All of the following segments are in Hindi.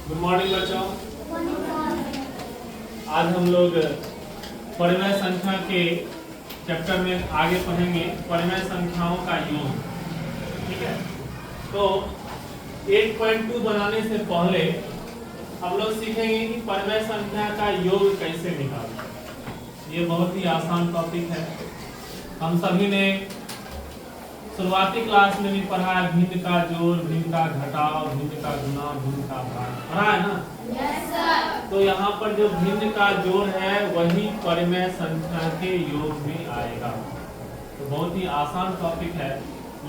गुड मॉर्निंग बच्चों। आज हम लोग परिमेय संख्या के चैप्टर में आगे पढ़ेंगे परिमेय संख्याओं का योग। ठीक है, तो 8.2 बनाने से पहले हम लोग सीखेंगे कि परिमेय संख्या का योग कैसे निकालें। ये बहुत ही आसान टॉपिक है। हम सभी ने शुरुआती क्लास में भी पढ़ा है, भिन्न का जोड़, भिन्न का घटाव, भिन्न का गुणा, भिन्न का भाग, पढ़ा है ना? Yes sir. तो यहाँ पर जो भिन्न का जोड़ है वही परिमेय संख्या के योग में आएगा। तो बहुत ही आसान टॉपिक है,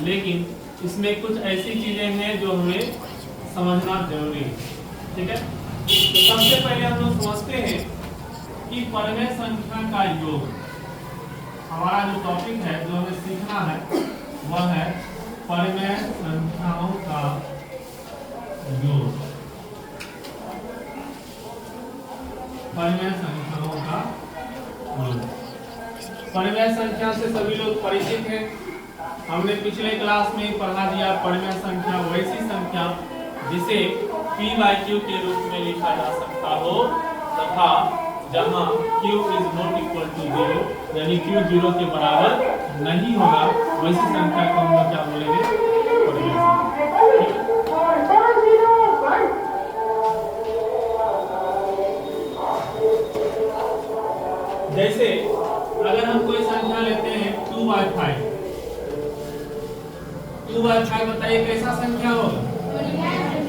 लेकिन इसमें कुछ ऐसी चीजें हैं जो हमें समझना जरूरी है। ठीक है, तो सबसे पहले हम लोग समझते हैं कि परिमेय संख्या का योग, हमारा जो टॉपिक है जो हमें सीखना है वह है परिमेय संख्याओं का योग। परिमेय संख्याओं का योग, परिमेय संख्या से सभी लोग परिचित हैं। हमने पिछले क्लास में पढ़ा दिया, परिमेय संख्या वैसी संख्या जिसे p/q के रूप में लिखा जा सकता हो तथा जहां q is not equal to 0, यानी q 0 के बराबर नहीं होगा, वैसी संख्या को हम लोग क्या बोलेंगे? परिमेय संख्या। जैसे अगर हम कोई संख्या लेते हैं 2/5, 2/5 बताइए कैसा संख्या होगा?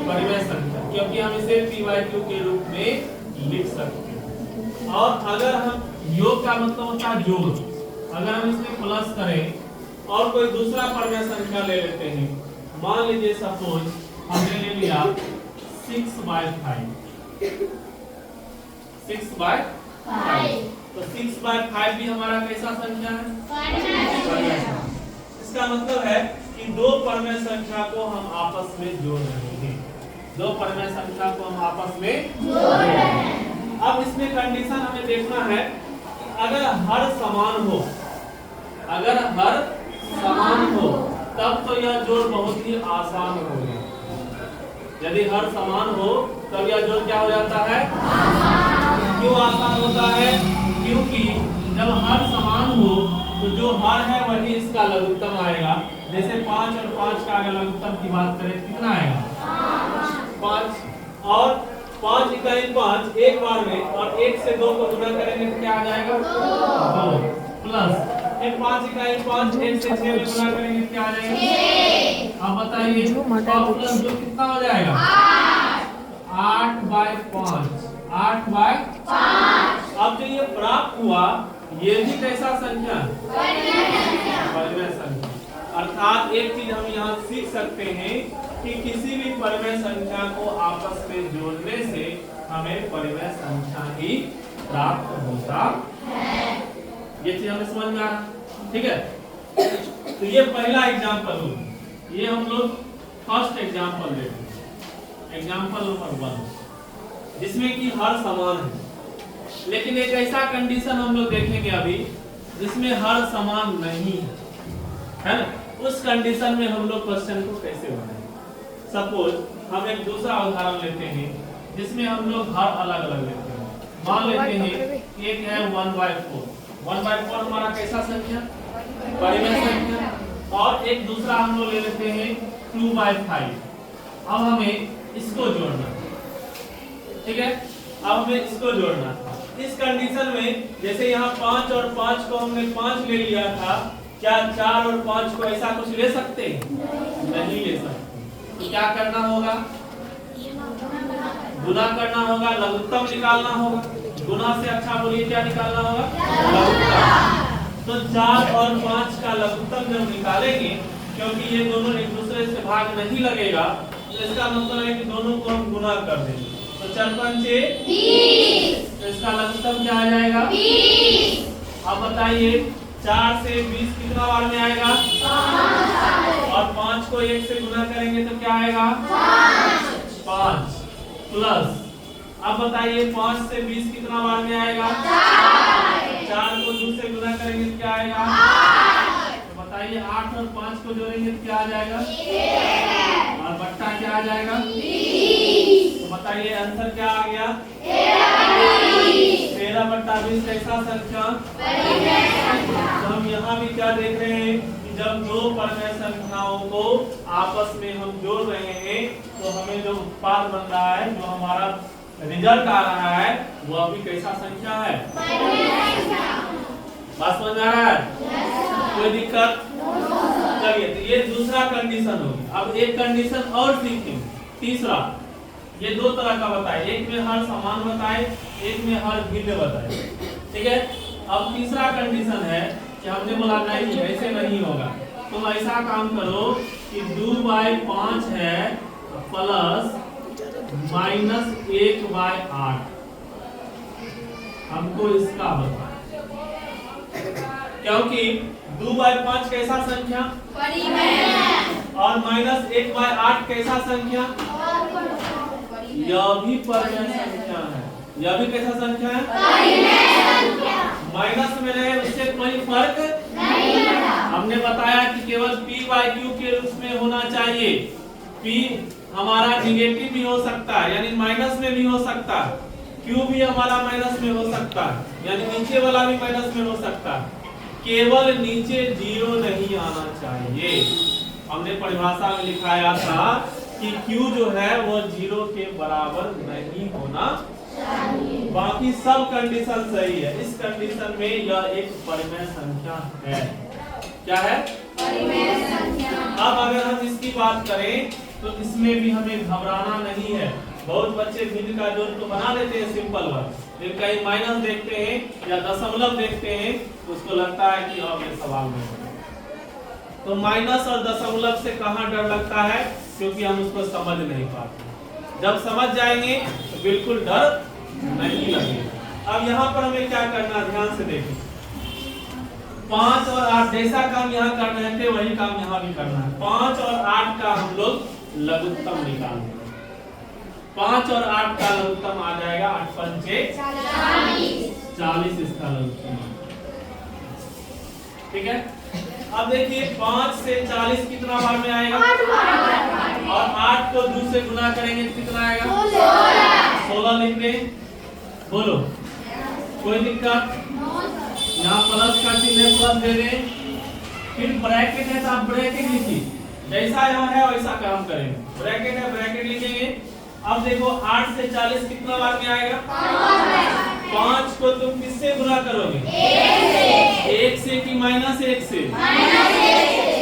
परिमेय संख्या, क्योंकि हम इसे p/q के रूप में लिख सकते हैं। और अगर हम योग का मतलब होता है जोड़, अगर हम इसमें प्लस करें और कोई दूसरा परिमेय संख्या ले लेते हैं, मान लीजिए सपोज हमने ले लिया 6/5, 6/5, तो 6/5 भी हमारा कैसा संख्या है? इसका मतलब है कि दो परिमेय संख्या को हम आपस में जोड़ रहे हैं, दो परिमेय संख्या को हम आपस में जोड़ रहे हैं। अब इसमें कंडीशन हमें देखना है कि अगर हर समान हो, अगर हर समान हो तब तो यह जोड़ बहुत ही आसान हो गया। यदि हर समान हो तब यह जोड़ क्या हो जाता है? क्यों आसान होता है? क्योंकि जब हर समान हो तो जो हर है वही इसका लघुत्तम आएगा। जैसे 5 और 5 का अगर लघुत्तम की बात करें कितना आएगा? 5, और 5 इकाई 5 एक बार में, और 1 से 2 को गुणा करेंगे तो क्या आ जाएगा? 2, प्लस एक 5 इकाई 5 1 से 6 में गुणा करेंगे क्या आ जाएगा? 6। अब बताइए 5 प्लस 2 कितना हो जाएगा? 8/5, 8/5। अब जो ये प्राप्त हुआ ये भी कैसा संख्या है? परिमेय संख्या। अर्थात एक चीज हम यहाँ सीख सकते हैं कि किसी भी परिमेय संख्या को आपस में जोड़ने से हमें परिमेय संख्या ही प्राप्त होता है। ये चीज हमें समझ में आ रहा? ठीक है, तो ये पहला एग्जांपल हो, ये हम लोग फर्स्ट एग्जांपल लेते हैं, एग्जांपल नंबर 1, जिसमें कि हर समान है। लेकिन एक ऐसा कंडीशन हम लोग देखेंगे अभी जिसमें हर समान नहीं है ना, उस कंडीशन में हम लोग क्वेश्चन को कैसे बनाएंगे। सपोज हम एक दूसरा उदाहरण लेते हैं जिसमें हम लोग हर अलग अलग लेते हैं। मान लेते हैं एक है 1/4, 1/4 हमारा कैसा संख्या? परिमेय संख्या। और एक दूसरा हम लोग ले लेते हैं 2/5। अब हमें इसको जोड़ना, ठीक है, अब हमें इसको जोड़ना। इस कंडीशन में जैसे यहाँ 5 और 5 को हमने 5 ले लिया था, क्या 4 और 5 को ऐसा कुछ ले सकते हैं? नहीं ले सकते। तो क्या करना होगा? गुना करना होगा, लघुत्तम निकालना होगा। गुना से अच्छा बोलिए क्या निकालना होगा? लघुत्तम। तो 4 और 5 का लघुत्तम जब निकालेंगे, क्योंकि ये दोनों एक दूसरे से भाग नहीं लगेगा, तो इसका मतलब है कि दोनों को हम गुना कर देंगे। तो 4 पंचे 20, तो इसका लघुत्तम क्या आ जाएगा? 20। अब बताइए 4 से 20 कितना बार में आएगा? 5। और 5 को 1 से गुना करेंगे तो क्या आएगा? 5 प्लस, अब बताइए 5 से 20 कितना बार में आएगा? 4 को 2 से गुना करेंगे तो क्या आएगा? 8। तो बताइए 8 और 5 को जोड़ेंगे तो क्या आ जाएगा? 1। और बट्टा क्या आ जाएगा? 20। तो बताइए आंसर क्या आ गया? 13/20 कैसा संख्या? तो हम यहाँ भी क्या देख रहे हैं कि जब दो परिमेय संख्याओं को आपस में हम जोड़ रहे हैं तो हमें जो उत्पाद बन रहा है, जो हमारा रिजल्ट आ रहा है, वो अभी कैसा संख्या है? बात समझ में आ रहा है? कोई दिक्कत? चलिए, तो ये दूसरा कंडीशन होगी। अब एक कंडीशन और सीखेंगे, तीसरा। ये दो तरह का बताए, एक में हर समान बताए, एक में हर भिन्न बताए, ठीक है। अब तीसरा कंडीशन है कि हमने बोला नहीं, ऐसे नहीं होगा। तो ऐसा काम करो कि 2/5 है प्लस -1/8, हमको इसका बताए, क्योंकि 2/5 कैसा संख्या? और -1/8 कैसा संख्या? यह भी परिमेय संख्या है। यह भी कैसा संख्या है? माइनस में रहे उससे कोई फर्क नहीं पड़ता। हमने बताया कि केवल p/q के रूप में होना चाहिए। p हमारा निगेटिव भी हो सकता है, यानी माइनस में भी हो सकता है, q भी हमारा माइनस में हो सकता है, यानी नीचे वाला भी माइनस में हो सकता है, केवल नीचे 0 नहीं आना चाहिए। हमने परिभाषा में लिखाया था कि q जो है वो 0 के बराबर नहीं होना चाहिए। बाकी सब कंडीशन सही है। इस कंडीशन में यह एक परिमेय संख्या है। क्या है? परिमेय संख्या। अब अगर हम इसकी बात करें तो इसमें भी हमें घबराना नहीं है। बहुत बच्चे भिन्न का जोड़ तो बना लेते हैं सिंपल वर्ड, लेकिन कहीं माइनस देखते हैं या दशमलव देखते हैं तो उसको लगता है कि अब ये सवाल में है। तो माइनस और दशमलव से कहाँ डर लगता है? क्योंकि हम उसको समझ नहीं पाते। जब समझ जाएंगे तो बिल्कुल डर नहीं लगेगा। अब यहाँ पर हमें क्या करना, ध्यान से देखिए। 5 और 8 जैसा काम यहाँ कर रहे थे वही काम यहाँ भी करना है। 5 और 8 का हम लोग लघुत्तम निकालेंगे। 5 और 8 का लघुत्तम आ जाएगा 8 पंचे 40 इसका लघुत्तम, ठीक है। अब देखिए 5 से 40 कितना बार में आएगा? और 8 को 2 से गुना करेंगे तो कितना आएगा? 16 लिख दें। बोलो, कोई दिक्कत? यहाँ प्लस का चिन्ह प्लस दे दें, फिर ब्रैकेट है तो आप ब्रैकेट लिखिए, जैसा यहाँ है वैसा काम करेंगे। ब्रैकेट है, ब्रैकेट लिखेंगे। अब देखो 8 से 40 कितना बार में आएगा? 5 को तुम किससे गुना करोगे? 1 से कि -1 से?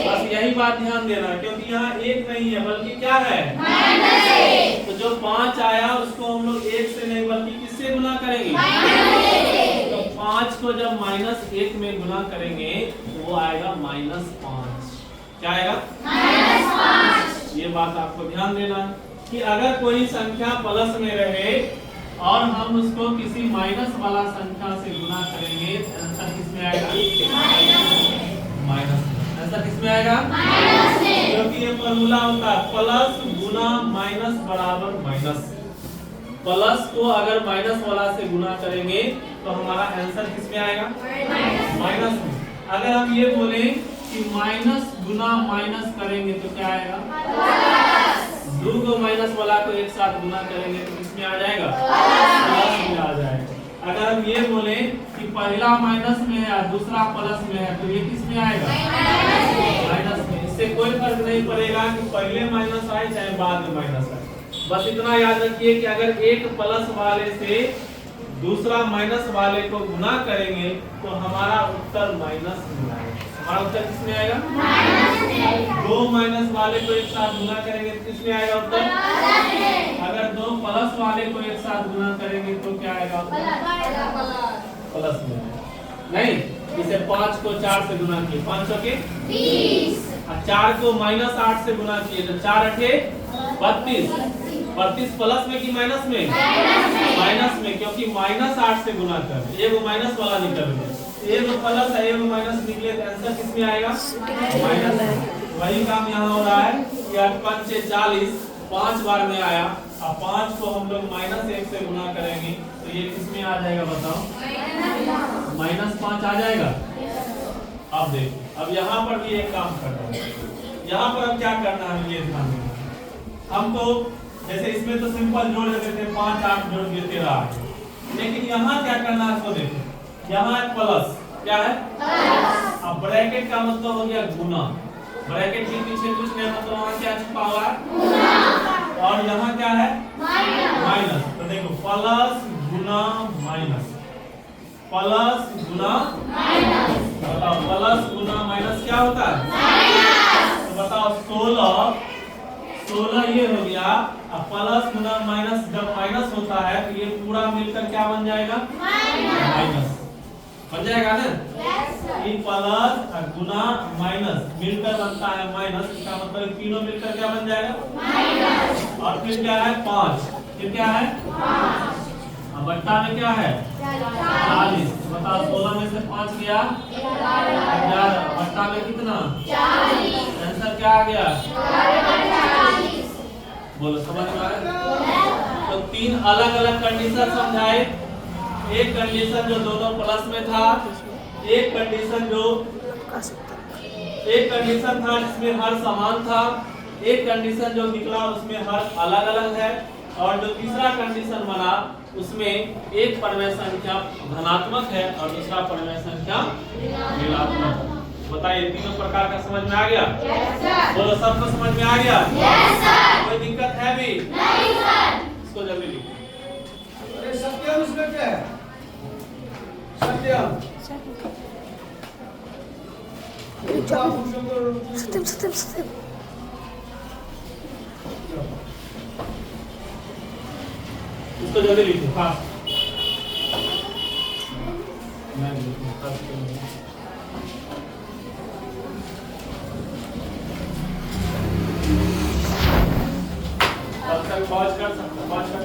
बस यही बात ध्यान देना, क्योंकि यहाँ 1 नहीं है बल्कि क्या है? तो जो 5 आया उसको हम लोग 1 से नहीं बल्कि किससे गुना करेंगे? तो 5 को जब -1 में गुना करेंगे तो वो आएगा -5। क्या आएगा? -5। ये बात आपको ध्यान देना है कि अगर कोई संख्या प्लस में रहे और हम उसको किसी माइनस वाला संख्या से गुना करेंगे तो आंसर किसमें आएगा? माइनस। आंसर किसमें आएगा? माइनस में। क्योंकि ये फॉर्मूला होता है प्लस गुना माइनस बराबर माइनस। प्लस को अगर माइनस वाला से गुना करेंगे तो हमारा आंसर किसमें आएगा? माइनस में। अगर हम ये बोले कि माइनस गुना माइनस करेंगे तो क्या आएगा? 2 को माइनस वाला को एक साथ गुना करेंगे तो किसमें आ जाएगा? प्लस में आ जाएगा। अगर हम ये बोले कि पहला माइनस में है और दूसरा प्लस में है तो ये किसमें आएगा? माइनस में। इससे कोई फर्क नहीं पड़ेगा कि पहले माइनस आए चाहे बाद में माइनस आए। बस इतना याद रखिए कि अगर एक प्लस वाले से दूसरा माइनस वाले को गुना करेंगे तो हमारा उत्तर माइनस में आएगा। हमारा उत्तर किसमें आएगा? माइनस में। 2 माइनस वाले को एक साथ गुना करेंगे तो किसमें आएगा उत्तर? प्लस में। अगर 2 प्लस वाले को एक साथ गुना करेंगे तो क्या आएगा उत्तर? प्लस में। नहीं, इसे 5 को 4 से गुना किए 5 के 20 और 4 को -8 से गुना किए तो 4 8 32। 32 प्लस में कि माइनस में? माइनस में, क्योंकि -8 से गुना कर एक माइनस वाला निकल गया, एक प्लस है एक माइनस निकले तो आंसर किसमें आएगा? माइनस। वही काम यहाँ हो रहा है कि 8 पंचे 40 5 बार में आया और 5 को हम लोग -1 से गुना करेंगे तो ये किसमें आ जाएगा बताओ? -5 आ जाएगा। अब देखो, अब यहाँ पर भी एक काम करना है। यहाँ पर अब क्या करना है ये ध्यान देना। हमको जैसे इसमें तो सिंपल जोड़ देते थे 5 8 जोड़ के 13 आ गया। लेकिन यहाँ क्या करना है इसको देखो, यहाँ है प्लस, क्या है प्लस। अब ब्रैकेट का मतलब हो गया गुना, ब्रैकेट के पीछे कुछ नहीं मतलब वहाँ क्या छुपा हुआ है गुना, और यहाँ क्या है माइनस। तो देखो प्लस गुना माइनस, प्लस गुना माइनस, बताओ प्लस गुना माइनस क्या होता है माइनस। तो बताओ 16 ये हो गया। अब प्लस गुना माइनस जब माइनस होता है तो ये पूरा मिलकर क्या बन जाएगा माइनस बन जाएगा ना। ये प्लस और गुना माइनस मिलकर बनता है माइनस, इसका मतलब तीनों मिलकर क्या बन जाएगा माइनस। और फिर क्या है 5, फिर क्या है 5, अब बट्टा में क्या है 40। बताओ 16 में से 5 गया 11, बट्टा में कितना 40, आंसर क्या आ गया 40। बोलो समझ में आ रहा है। तो 3 अलग अलग कंडीशन समझाए, एक कंडीशन जो दोनों प्लस में था, एक कंडीशन था जिसमें हर समान था, एक कंडीशन जो निकला उसमें हर अलग अलग है, और जो तीसरा कंडीशन बना उसमें एक परिमेय संख्या धनात्मक है और दूसरा परिमेय संख्या ऋणात्मक। बताइए तीनों प्रकार का समझ में आ गया? Yes sir. बोलो सबको समझ में आ गया? Yes sir. कोई दिक्कत है भी? नहीं सर। इसको जल्दी लिखो। अरे सत्यम इसमें क्या है? सत्यम सत्यम सत्यम सत्यम इसको जल्दी लिखो फास्ट। पॉज कर सकते, पॉज कर